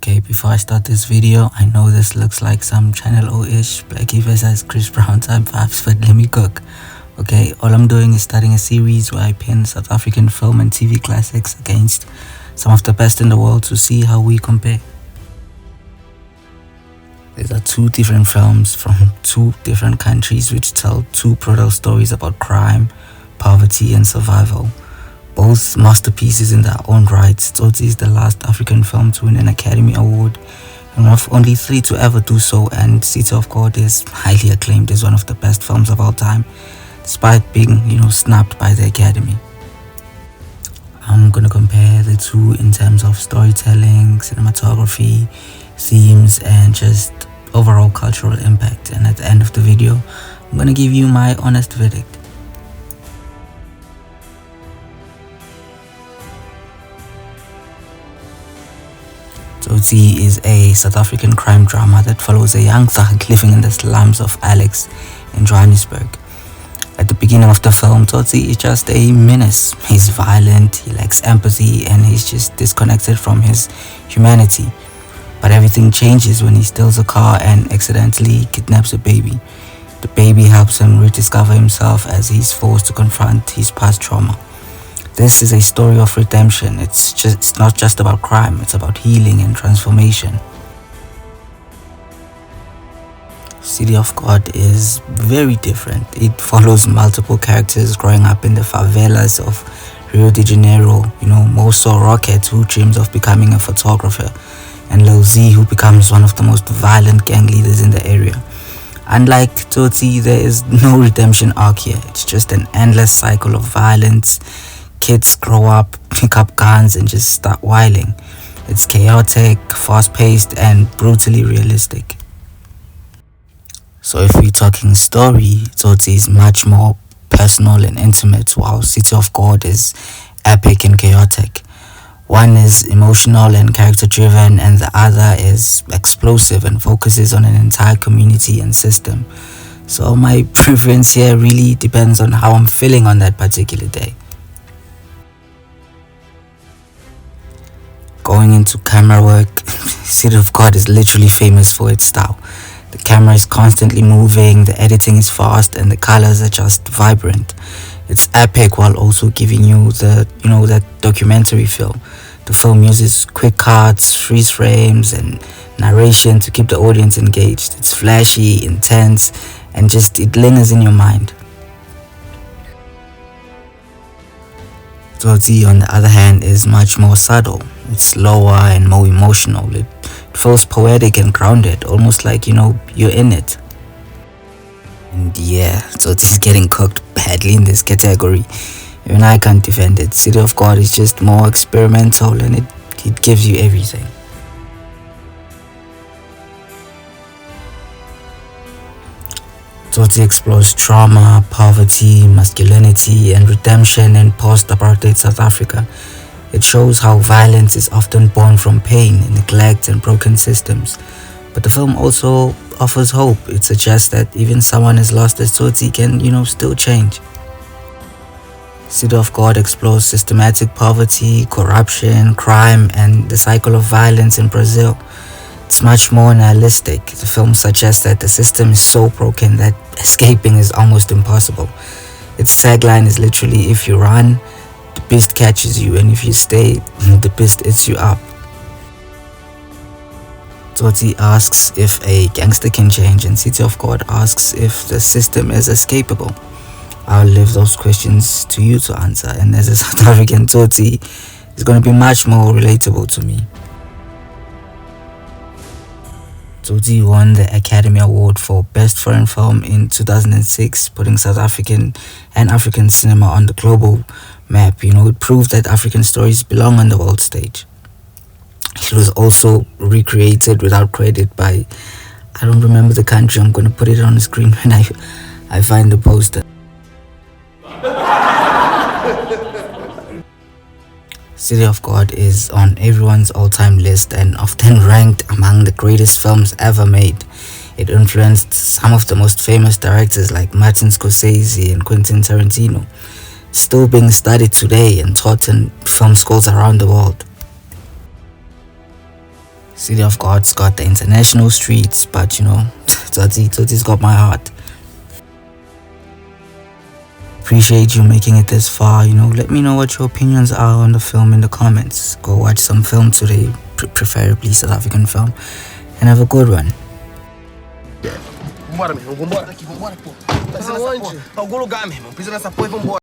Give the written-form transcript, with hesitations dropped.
Okay, before I start this video, I know this looks like some Channel O-ish Blackie vs Chris Brown type vibes, but let me cook. Okay, all I'm doing is starting a series where I pin South African film and TV classics against some of the best in the world to see how we compare. These are two different films from two different countries which tell two brutal stories about crime, poverty and survival. Both masterpieces in their own right. Tsotsi is the last African film to win an Academy Award and one of only 3 to ever do so, and City of God is highly acclaimed as one of the best films of all time, despite being, snubbed by the Academy. I'm gonna compare the two in terms of storytelling, cinematography, themes, and just overall cultural impact. And at the end of the video, I'm gonna give you my honest verdict. Tsotsi is a South African crime drama that follows a young thug living in the slums of Alex in Johannesburg. At the beginning of the film, Tsotsi is just a menace. He's violent, he lacks empathy, and he's just disconnected from his humanity. But everything changes when he steals a car and accidentally kidnaps a baby. The baby helps him rediscover himself as he's forced to confront his past trauma. This is a story of redemption. It's not just about crime, it's about healing and transformation. City of God is very different. It follows multiple characters growing up in the favelas of Rio de Janeiro. Moso Rocket, who dreams of becoming a photographer, and Lil Z, who becomes one of the most violent gang leaders in the area. Unlike Tsotsi, there is no redemption arc here. It's just an endless cycle of violence. Kids grow up, pick up guns, and just start wilding. It's chaotic, fast-paced, and brutally realistic. So if we're talking story, Tsotsi is much more personal and intimate, while City of God is epic and chaotic. One is emotional and character-driven, and the other is explosive and focuses on an entire community and system. So my preference here really depends on how I'm feeling on that particular day. Going into camera work, City of God is literally famous for its style. The camera is constantly moving, the editing is fast, and the colors are just vibrant. It's epic while also giving you that documentary feel. The film uses quick cuts, freeze frames, and narration to keep the audience engaged. It's flashy, intense, and it lingers in your mind. Tsotsi, on the other hand, is much more subtle. It's slower and more emotional. It feels poetic and grounded, almost like, you're in it. And yeah, Tsotsi's getting cooked badly in this category. Even I can't defend it. City of God is just more experimental, and it gives you everything. Tsotsi explores trauma, poverty, masculinity, and redemption in post-apartheid South Africa. It shows how violence is often born from pain, neglect, and broken systems. But the film also offers hope. It suggests that even someone as lost as Tsotsi can, still change. City of God explores systematic poverty, corruption, crime, and the cycle of violence in Brazil. It's much more nihilistic. The film suggests that the system is so broken that escaping is almost impossible. Its tagline is literally, if you run, the beast catches you, and if you stay, the beast eats you up. Tsotsi asks if a gangster can change, and City of God asks if the system is escapable. I'll leave those questions to you to answer, and as a South African, Tsotsi is going to be much more relatable to me. Tsotsi won the Academy Award for Best Foreign Film in 2006, putting South African and African cinema on the global map. It proved that African stories belong on the world stage. It was also recreated without credit by, I don't remember the country. I'm going to put it on the screen when I find the poster. City of God is on everyone's all-time list and often ranked among the greatest films ever made. It influenced some of the most famous directors like Martin Scorsese and Quentin Tarantino, still being studied today and taught in film schools around the world. City of God's got the international streets, but you know, Tsotsi's got my heart. Appreciate you making it this far. You know, let me know what your opinions are on the film in the comments. Go watch some film today, preferably South African film, and have a good one. Vambora, meu irmão, vambora. Vambora aqui, vambora, pô. Tá algum lugar, meu irmão. Pisa nessa porra e vambora.